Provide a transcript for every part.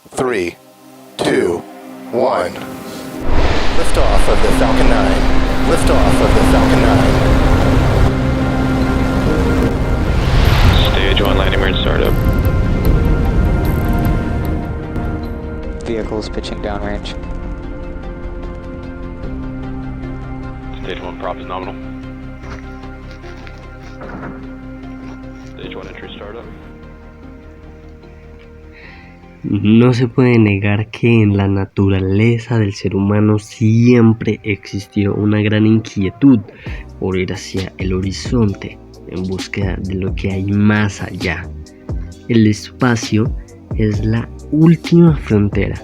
3, 2, 1. Liftoff of the Falcon 9. Liftoff of the Falcon 9. Stage 1 landing gear startup. Vehicles pitching downrange. Stage 1 prop is nominal. Stage 1 entry startup. No se puede negar que en la naturaleza del ser humano siempre existió una gran inquietud por ir hacia el horizonte en búsqueda de lo que hay más allá. El espacio es la última frontera,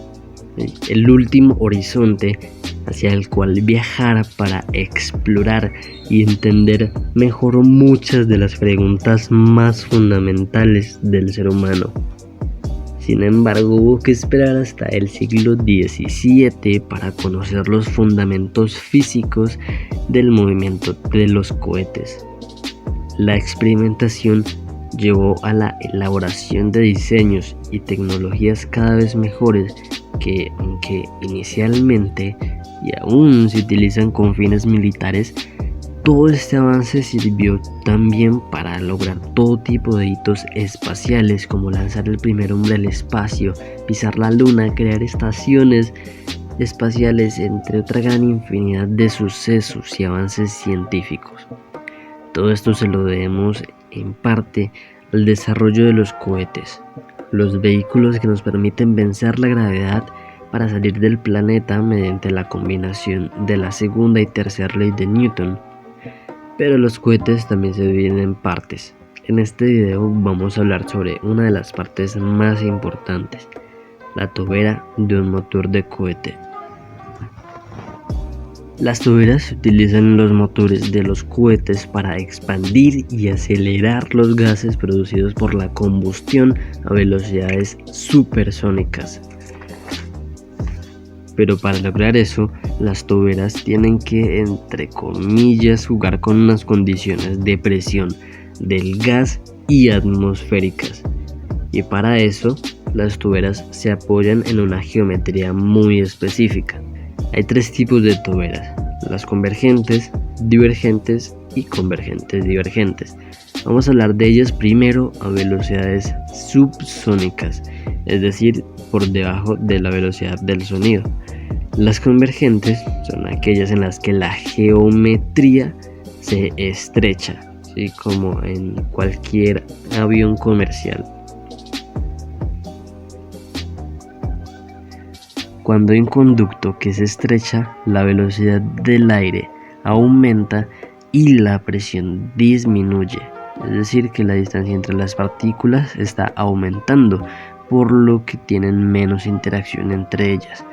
el último horizonte hacia el cual viajar para explorar y entender mejor muchas de las preguntas más fundamentales del ser humano. Sin embargo, hubo que esperar hasta el siglo XVII para conocer los fundamentos físicos del movimiento de los cohetes. La experimentación llevó a la elaboración de diseños y tecnologías cada vez mejores que, aunque inicialmente y aún se utilizan con fines militares, todo este avance sirvió también para lograr todo tipo de hitos espaciales, como lanzar el primer hombre al espacio, pisar la luna, crear estaciones espaciales, entre otra gran infinidad de sucesos y avances científicos. Todo esto se lo debemos en parte al desarrollo de los cohetes, los vehículos que nos permiten vencer la gravedad para salir del planeta mediante la combinación de la segunda y tercera ley de Newton. Pero los cohetes también se dividen en partes. En este video vamos a hablar sobre una de las partes más importantes, la tobera de un motor de cohete. Las toberas se utilizan en los motores de los cohetes para expandir y acelerar los gases producidos por la combustión a velocidades supersónicas. Pero para lograr eso, las toberas tienen que, entre comillas, jugar con unas condiciones de presión del gas y atmosféricas. Y para eso, las toberas se apoyan en una geometría muy específica. Hay tres tipos de toberas: las convergentes, divergentes y convergentes divergentes. Vamos a hablar de ellas primero a velocidades subsónicas, es decir, por debajo de la velocidad del sonido. Las convergentes son aquellas en las que la geometría se estrecha, ¿sí? Como en cualquier avión comercial. Cuando hay un conducto que se estrecha, la velocidad del aire aumenta y la presión disminuye, es decir, que la distancia entre las partículas está aumentando, por lo que tienen menos interacción entre ellas.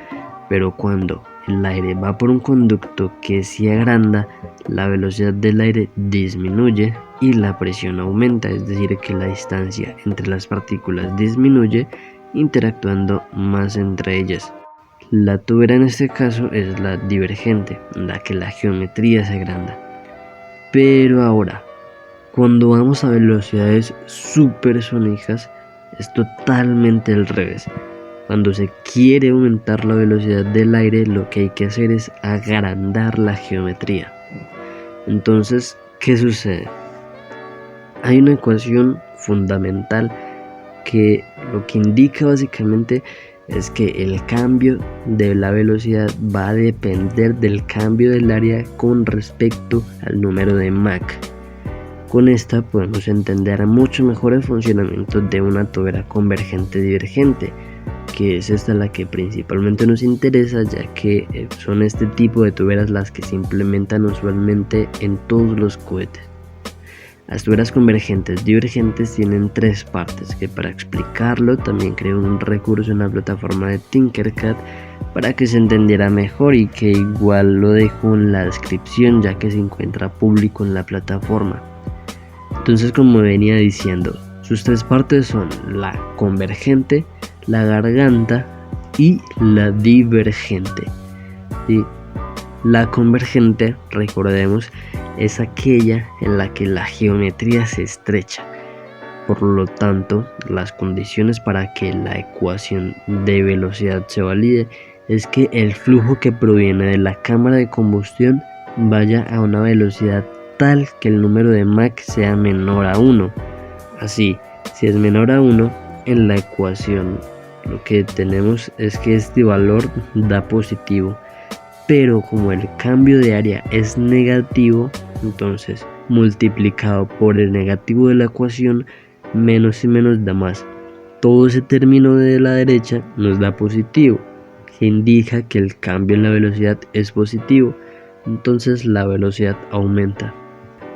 Pero cuando el aire va por un conducto que se agranda, la velocidad del aire disminuye y la presión aumenta, es decir, que la distancia entre las partículas disminuye, interactuando más entre ellas. La tobera en este caso es la divergente, en la que la geometría se agranda. Pero ahora, cuando vamos a velocidades supersónicas, es totalmente al revés. Cuando se quiere aumentar la velocidad del aire, lo que hay que hacer es agrandar la geometría. Entonces, ¿qué sucede? Hay una ecuación fundamental que lo que indica básicamente es que el cambio de la velocidad va a depender del cambio del área con respecto al número de Mach. Con esta podemos entender mucho mejor el funcionamiento de una tobera convergente divergente, que es esta la que principalmente nos interesa, ya que son este tipo de toberas las que se implementan usualmente en todos los cohetes. Las toberas convergentes divergentes tienen tres partes, que para explicarlo también creé un recurso en la plataforma de Tinkercad para que se entendiera mejor, y que igual lo dejo en la descripción ya que se encuentra público en la plataforma. Entonces, como venía diciendo, sus tres partes son la convergente, la garganta y la divergente. ¿Sí? La convergente, recordemos, es aquella en la que la geometría se estrecha. Por lo tanto, las condiciones para que la ecuación de velocidad se valide es que el flujo que proviene de la cámara de combustión vaya a una velocidad tal que el número de Mach sea menor a 1. Así, si es menor a 1, en la ecuación lo que tenemos es que este valor da positivo, pero como el cambio de área es negativo, entonces multiplicado por el negativo de la ecuación, menos y menos da más. Todo ese término de la derecha nos da positivo, que indica que el cambio en la velocidad es positivo, entonces la velocidad aumenta.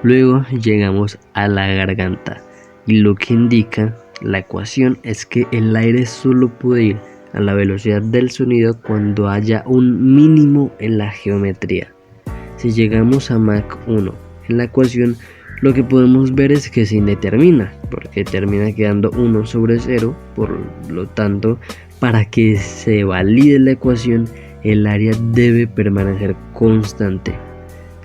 Luego llegamos a la garganta, y lo que indica la ecuación es que el aire solo puede ir a la velocidad del sonido cuando haya un mínimo en la geometría. Si llegamos a Mach 1 en la ecuación, lo que podemos ver es que se indetermina, porque termina quedando 1 sobre 0, por lo tanto, para que se valide la ecuación, el área debe permanecer constante.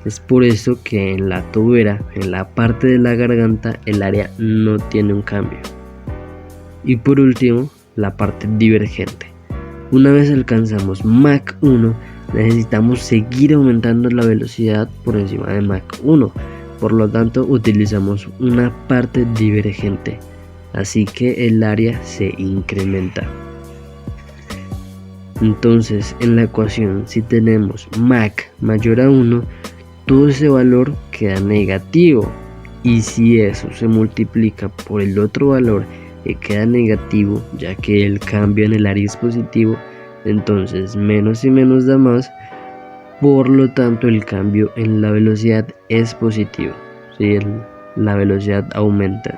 Es por eso que en la tobera, en la parte de la garganta, el área no tiene un cambio. Y por último, la parte divergente. Una vez alcanzamos Mach 1, necesitamos seguir aumentando la velocidad por encima de Mach 1. Por lo tanto, utilizamos una parte divergente. Así que el área se incrementa. Entonces, en la ecuación, si tenemos Mach mayor a 1, todo ese valor queda negativo. Y si eso se multiplica por el otro valor que queda negativo, ya que el cambio en el área es positivo, entonces menos y menos da más, por lo tanto el cambio en la velocidad es positivo, ¿sí? La velocidad aumenta.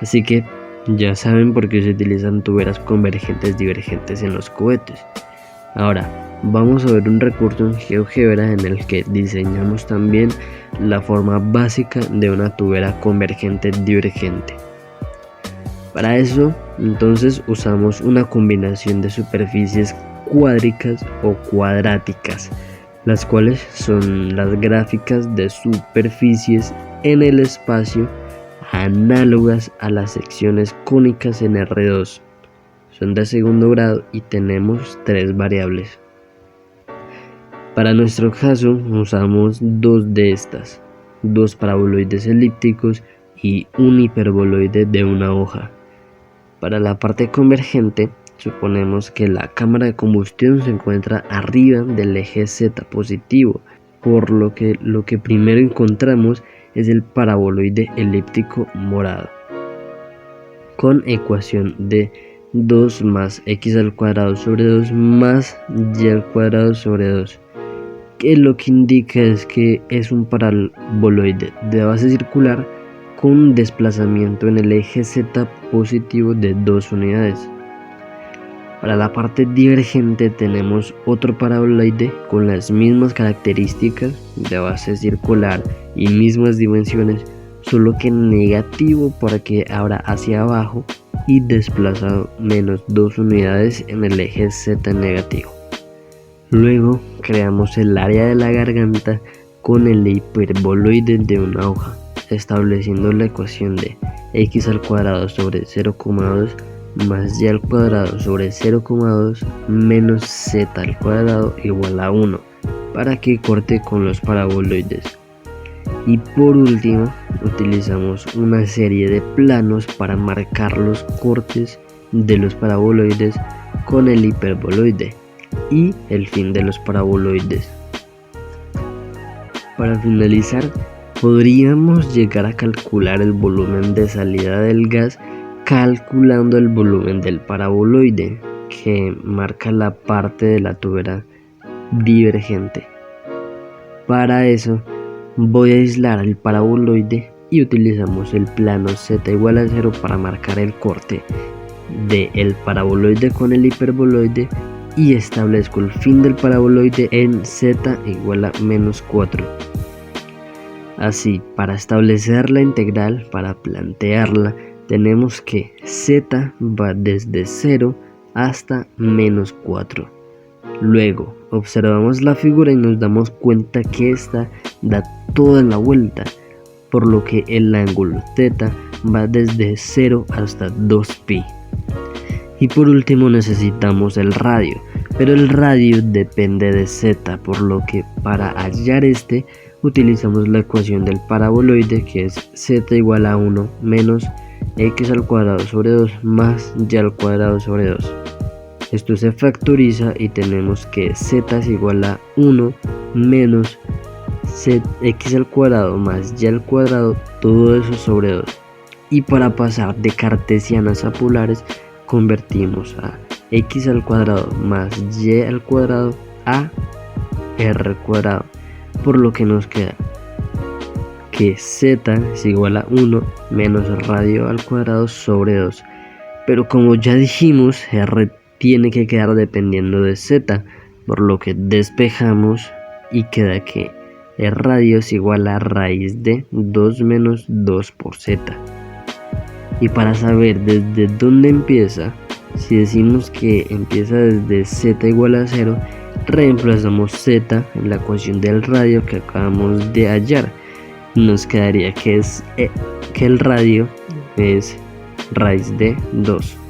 Así que ya saben por qué se utilizan tuberas convergentes divergentes en los cohetes. Ahora vamos a ver un recurso en GeoGebra en el que diseñamos también la forma básica de una tubera convergente divergente. Para eso, entonces usamos una combinación de superficies cuádricas o cuadráticas, las cuales son las gráficas de superficies en el espacio análogas a las secciones cónicas en R2. Son de segundo grado y tenemos 3 variables. Para nuestro caso usamos 2 de estas, 2 paraboloides elípticos y un hiperboloide de una hoja. Para la parte convergente, suponemos que la cámara de combustión se encuentra arriba del eje Z positivo, por lo que primero encontramos es el paraboloide elíptico morado, con ecuación de 2 más x al cuadrado sobre 2 más y al cuadrado sobre 2, que lo que indica es que es un paraboloide de base circular con desplazamiento en el eje Z positivo de 2 unidades. Para la parte divergente tenemos otro paraboloide con las mismas características de base circular y mismas dimensiones, solo que negativo porque abra hacia abajo y desplazado menos 2 unidades en el eje Z negativo. Luego creamos el área de la garganta con el hiperboloide de una hoja, estableciendo la ecuación de x al cuadrado sobre 0,2 más y al cuadrado sobre 0,2 menos z al cuadrado igual a 1, para que corte con los paraboloides. Y por último, utilizamos una serie de planos para marcar los cortes de los paraboloides con el hiperboloide y el fin de los paraboloides. Para finalizar, podríamos llegar a calcular el volumen de salida del gas calculando el volumen del paraboloide que marca la parte de la tubera divergente. Para eso voy a aislar el paraboloide y utilizamos el plano z igual a 0 para marcar el corte del paraboloide con el hiperboloide y establezco el fin del paraboloide en z igual a menos 4. Así, para establecer la integral, para plantearla, tenemos que z va desde 0 hasta menos 4. Luego observamos la figura y nos damos cuenta que esta da toda la vuelta, por lo que el ángulo θ va desde 0 hasta 2pi. Y por último necesitamos el radio, pero el radio depende de z, por lo que para hallar este utilizamos la ecuación del paraboloide, que es z igual a 1 menos x al cuadrado sobre 2 más y al cuadrado sobre 2. Esto se factoriza y tenemos que z es igual a 1 menos x al cuadrado más y al cuadrado, todo eso sobre 2. Y para pasar de cartesianas a polares convertimos a x al cuadrado más y al cuadrado a r cuadrado, por lo que nos queda que z es igual a 1 menos radio al cuadrado sobre 2. Pero como ya dijimos, r tiene que quedar dependiendo de z, por lo que despejamos y queda que el radio es igual a raíz de 2 menos 2 por z. Y para saber desde dónde empieza, si decimos que empieza desde z igual a 0, reemplazamos z en la ecuación del radio que acabamos de hallar. Nos quedaría que el radio es raíz de 2.